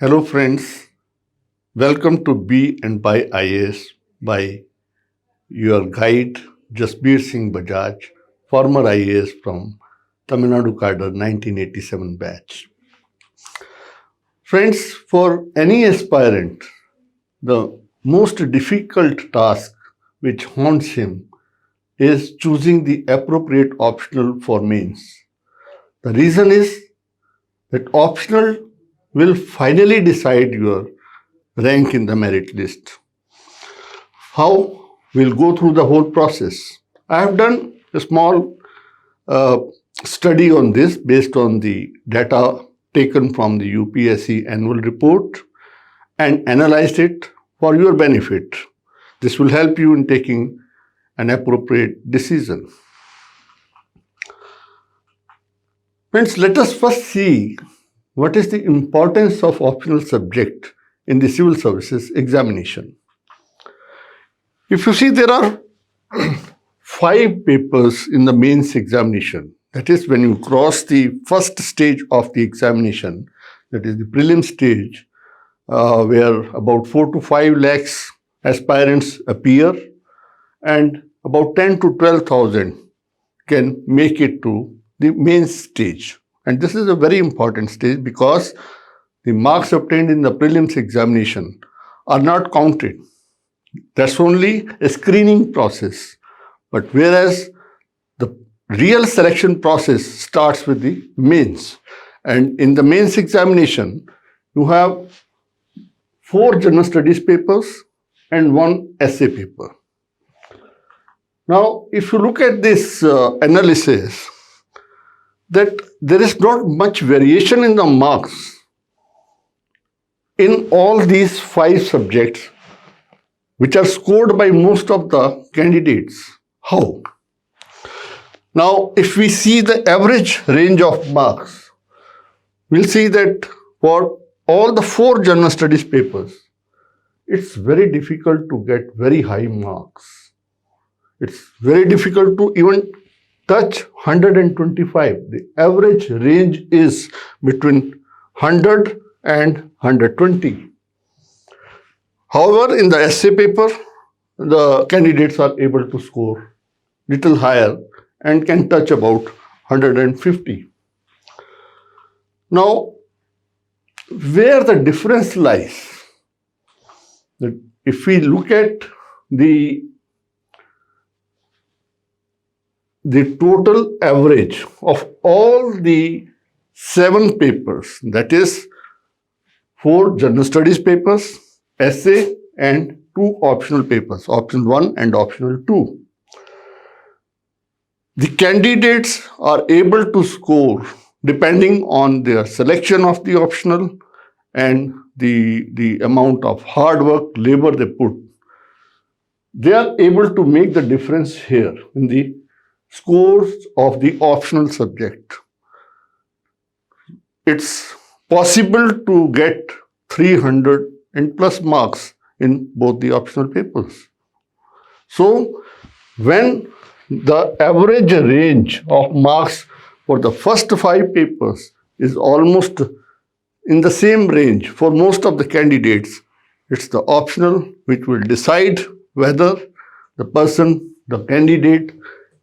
Hello, friends. Welcome to Be and By IAS by your guide Jasbir Singh Bajaj, former IAS from Tamil Nadu cadre 1987 batch. Friends, for any aspirant, the most difficult task which haunts him is choosing the appropriate optional for mains. The reason is that optional will finally decide your rank in the merit list. How? We'll go through the whole process. I have done a small uh, study on this based on the data taken from the UPSC annual report and analyzed it for your benefit. This will help you in taking an appropriate decision. Friends, let us first see what is the importance of optional subject in the civil services examination. If you see, there are 5 papers in the mains examination. That is, when you cross the first stage of the examination, that is the prelim stage, where about 4 to 5 lakhs aspirants appear, and about 10 to 12,000 can make it to the main stage. And this is a very important stage because the marks obtained in the prelims examination are not counted. That's only a screening process. But whereas the real selection process starts with the mains. And in the mains examination, you have 4 general studies papers and 1 essay paper. Now, if you look at this analysis, that there is not much variation in the marks in all these 5 subjects which are scored by most of the candidates. How? Now, if we see the average range of marks, we'll see that for all the 4 general studies papers, it's very difficult to get very high marks. It's very difficult to even touch 125. The average range is between 100 and 120. However, in the essay paper, the candidates are able to score little higher and can touch about 150. Now, where the difference lies, that if we look at the total average of all the 7 papers, that is 4 general studies papers, essay, and 2 optional papers, optional 1 and optional 2. The candidates are able to score, depending on their selection of the optional and the amount of hard work, labor they put, they are able to make the difference here in the scores of the optional subject. It's possible to get 300 and plus marks in both the optional papers. So, when the average range of marks for the first 5 papers is almost in the same range for most of the candidates, it's the optional which will decide whether the candidate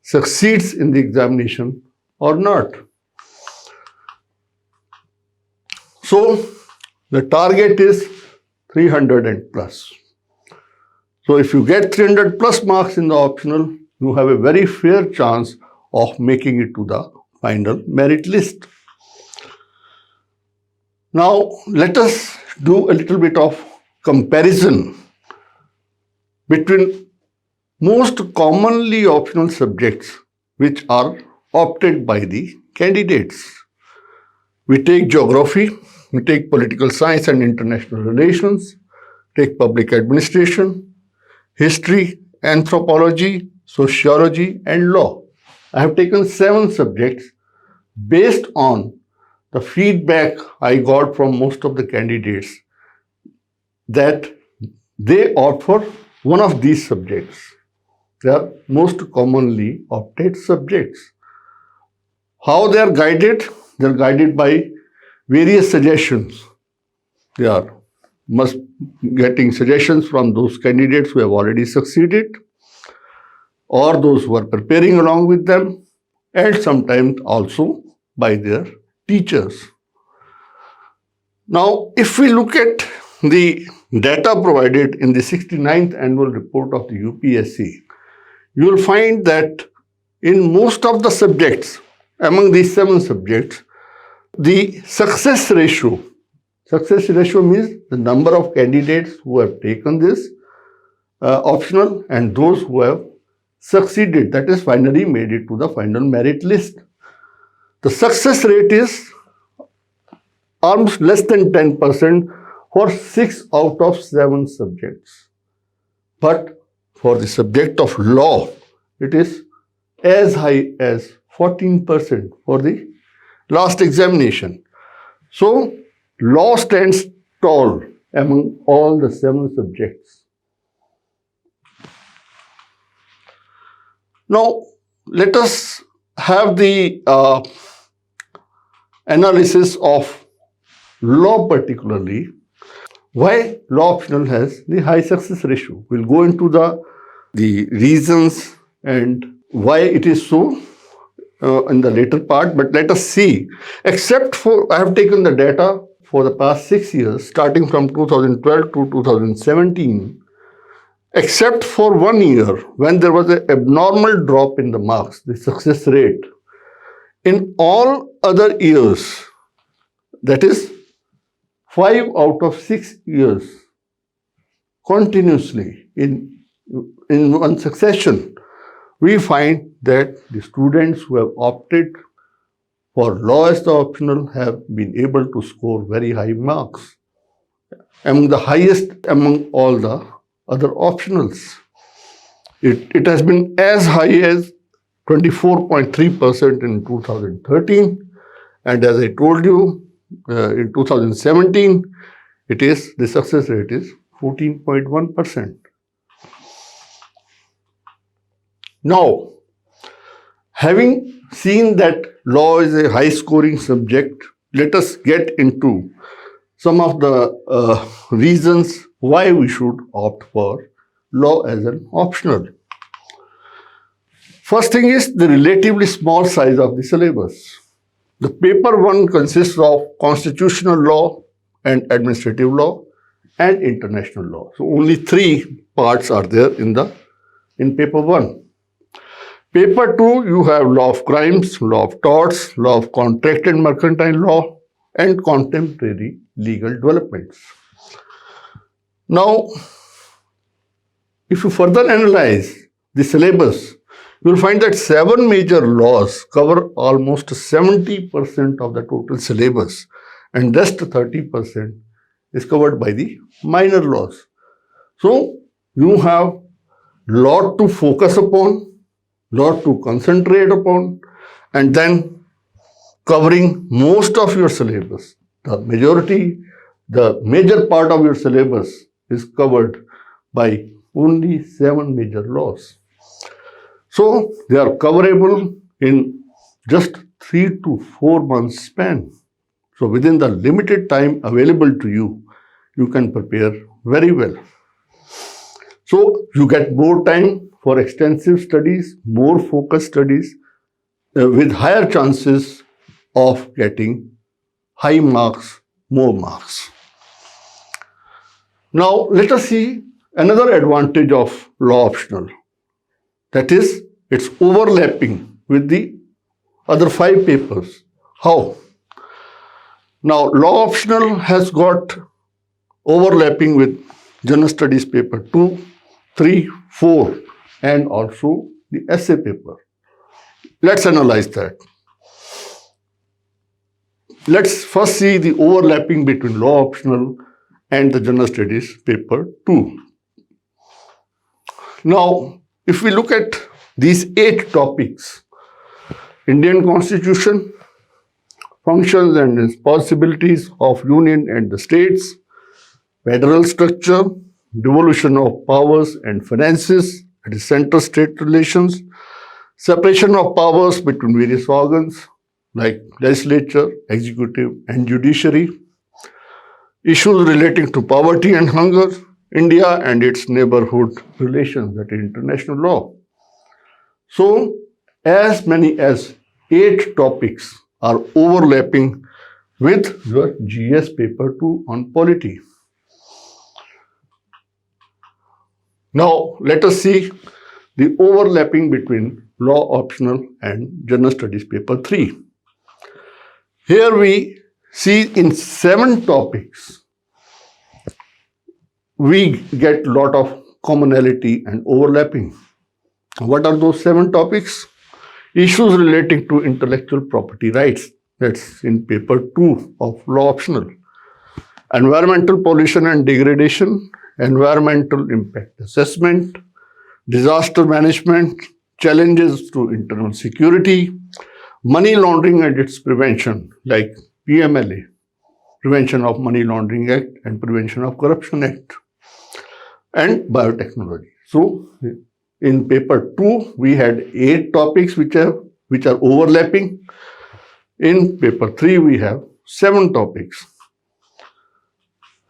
succeeds in the examination or not. So, the target is 300 and plus. So, if you get 300 plus marks in the optional, you have a very fair chance of making it to the final merit list. Now, let us do a little bit of comparison between most commonly optional subjects which are opted by the candidates. We take geography, we take political science and international relations, take public administration, history, anthropology, sociology, and law. I have taken 7 subjects based on the feedback I got from most of the candidates that they opt for one of these subjects. They are most commonly opted subjects. How they are guided? They are guided by various suggestions they are must getting suggestions from those candidates who have already succeeded or those who are preparing along with them, and sometimes also by their teachers. Now, if we look at the data provided in the 69th annual report of the UPSC, you will find that in most of the subjects, among these 7 subjects, the success ratio means the number of candidates who have taken this optional and those who have succeeded, that is, finally made it to the final merit list. The success rate is almost less than 10% for 6 out of 7 subjects. But for the subject of law, it is as high as 14% for the last examination. So, law stands tall among all the 7 subjects. Now, let us have the analysis of law particularly. Why law optional has the high success ratio? We'll go into the reasons and why it is so in the later part, but let us see. Except for, I have taken the data for the past 6 years, starting from 2012 to 2017, except for 1 year when there was an abnormal drop in the marks, the success rate. In all other years, that is 5 out of 6 years, continuously in one succession, we find that the students who have opted for law as the optional have been able to score very high marks, among the highest among all the other optionals. It has been as high as 24.3% in 2013, and as I told you, in 2017, the success rate is 14.1%. Now, having seen that law is a high-scoring subject, let us get into some of the reasons why we should opt for law as an optional. First thing is the relatively small size of the syllabus. The paper 1 consists of constitutional law and administrative law and international law. So only 3 parts are there in paper 1. Paper 2, you have law of crimes, law of torts, law of contract and mercantile law, and contemporary legal developments. Now, if you further analyze the syllabus, you will find that 7 major laws cover almost 70% of the total syllabus, and rest 30% is covered by the minor laws. So, you have lot to focus upon, lot to concentrate upon, and then covering most of your syllabus. The major part of your syllabus is covered by only 7 major laws. So, they are coverable in just 3 to 4 months span. So, within the limited time available to you, you can prepare very well. So, you get more time for extensive studies, more focused studies, with higher chances of getting high marks, more marks. Now, let us see another advantage of law optional. That is, it's overlapping with the other 5 papers. How? Now, law optional has got overlapping with General Studies paper 2, 3, 4, and also the essay paper. Let's analyze that. Let's first see the overlapping between law optional and the General Studies paper 2. Now, if we look at these 8 topics, Indian Constitution, functions and responsibilities of Union and the states, federal structure, devolution of powers and finances, that is center-state relations, separation of powers between various organs like legislature, executive and judiciary, issues relating to poverty and hunger, India and its neighborhood relations, that is international law. So, as many as 8 topics are overlapping with your GS paper 2 on polity. Now, let us see the overlapping between law optional and general studies paper 3. Here we see in 7 topics, we get a lot of commonality and overlapping. What are those 7 topics? Issues relating to intellectual property rights, that's in paper 2 of law optional. Environmental pollution and degradation, environmental impact assessment, disaster management, challenges to internal security, money laundering and its prevention, like PMLA, Prevention of Money Laundering Act and Prevention of Corruption Act, and biotechnology. So, in paper 2, we had 8 topics which are overlapping. In paper 3, we have 7 topics.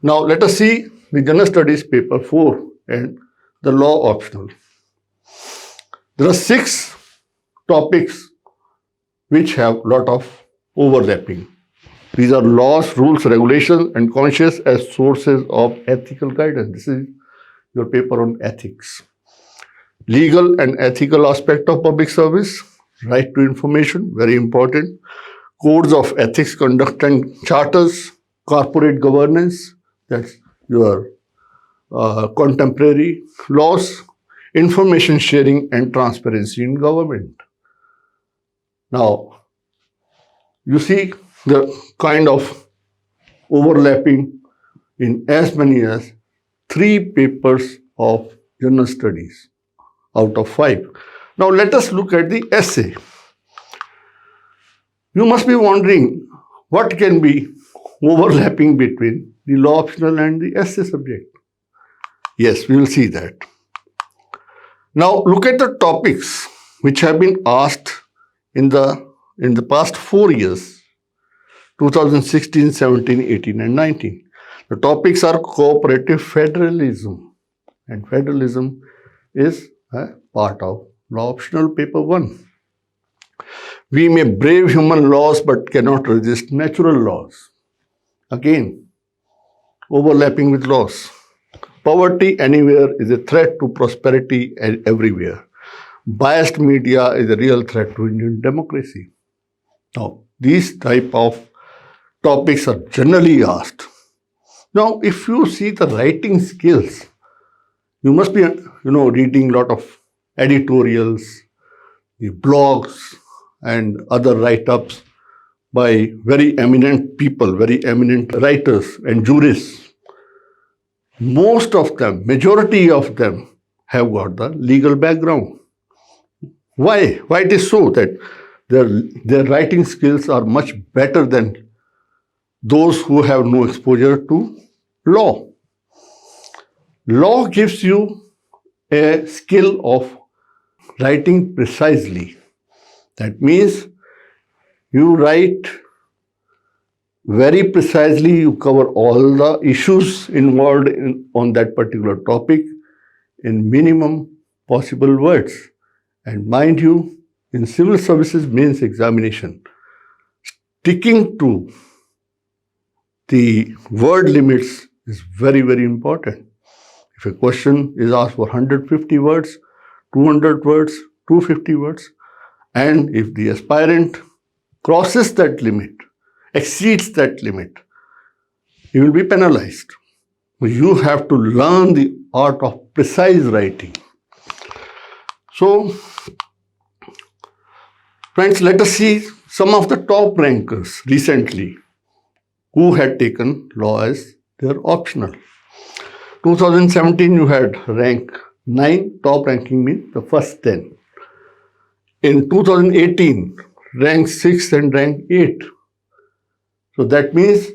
Now, let us see the general studies paper 4 and the law optional. There are 6 topics which have a lot of overlapping. These are laws, rules, regulations, and conscience as sources of ethical guidance. This is your paper on ethics. Legal and ethical aspect of public service, right to information, very important. Codes of ethics, conduct, and charters, corporate governance, that's your contemporary laws, information sharing and transparency in government. Now, you see the kind of overlapping in as many as 3 papers of general studies out of 5. Now, let us look at the essay. You must be wondering what can be overlapping between the law optional and the essay subject. Yes, we will see that. Now, look at the topics which have been asked in the past 4 years, 2016, 17, 18, and 19. The topics are cooperative federalism, and federalism is a part of law optional paper 1. We may brave human laws but cannot resist natural laws. Again, overlapping with laws. Poverty anywhere is a threat to prosperity everywhere. Biased media is a real threat to Indian democracy. Now, these type of topics are generally asked. Now, if you see the writing skills, you must be, reading a lot of editorials, the blogs, and other write-ups by very eminent people, very eminent writers and jurists. Most of them, majority of them, have got the legal background. Why? Why it is so that their writing skills are much better than those who have no exposure to law. Law gives you a skill of writing precisely. That means you write very precisely, you cover all the issues involved on that particular topic in minimum possible words. And mind you, in civil services mains examination, sticking to the word limits is very, very important. If a question is asked for 150 words, 200 words, 250 words, and if the aspirant crosses that limit, exceeds that limit, he will be penalized. You have to learn the art of precise writing. So, friends, let us see some of the top rankers recently who had taken law as their optional. 2017, you had rank 9, top ranking means the first 10. In 2018, rank 6 and rank 8. So that means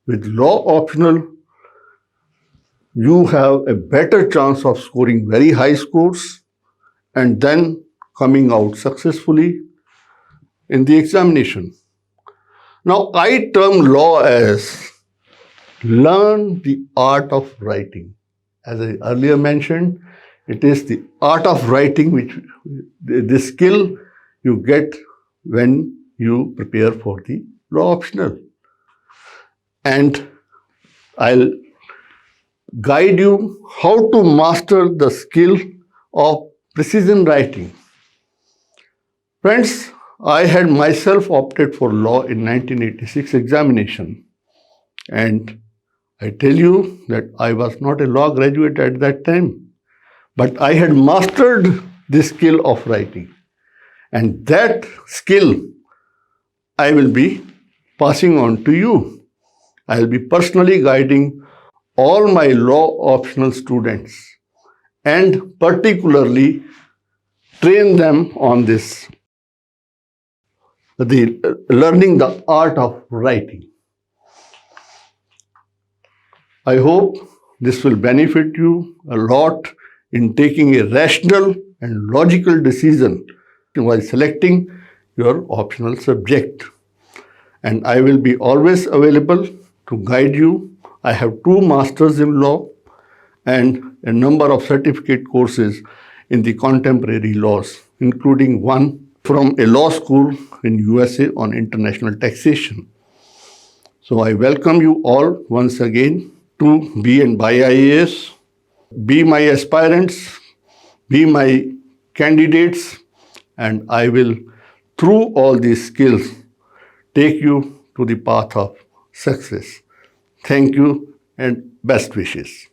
with law optional, you have a better chance of scoring very high scores and then coming out successfully in the examination. Now, I term law as learn the art of writing. As I earlier mentioned, it is the art of writing which the skill you get when you prepare for the law optional. And I'll guide you how to master the skill of precision writing. Friends, I had myself opted for law in 1986 examination, and I tell you that I was not a law graduate at that time, but I had mastered the skill of writing. And that skill I will be passing on to you. I will be personally guiding all my law optional students and particularly train them on this, learning the art of writing. I hope this will benefit you a lot in taking a rational and logical decision while selecting your optional subject. And I will be always available to guide you. I have 2 masters in law and a number of certificate courses in the contemporary laws, including one from a law school in USA on international taxation. So I welcome you all once again to be and buy IAS, be my aspirants, be my candidates, and I will, through all these skills, take you to the path of success. Thank you and best wishes.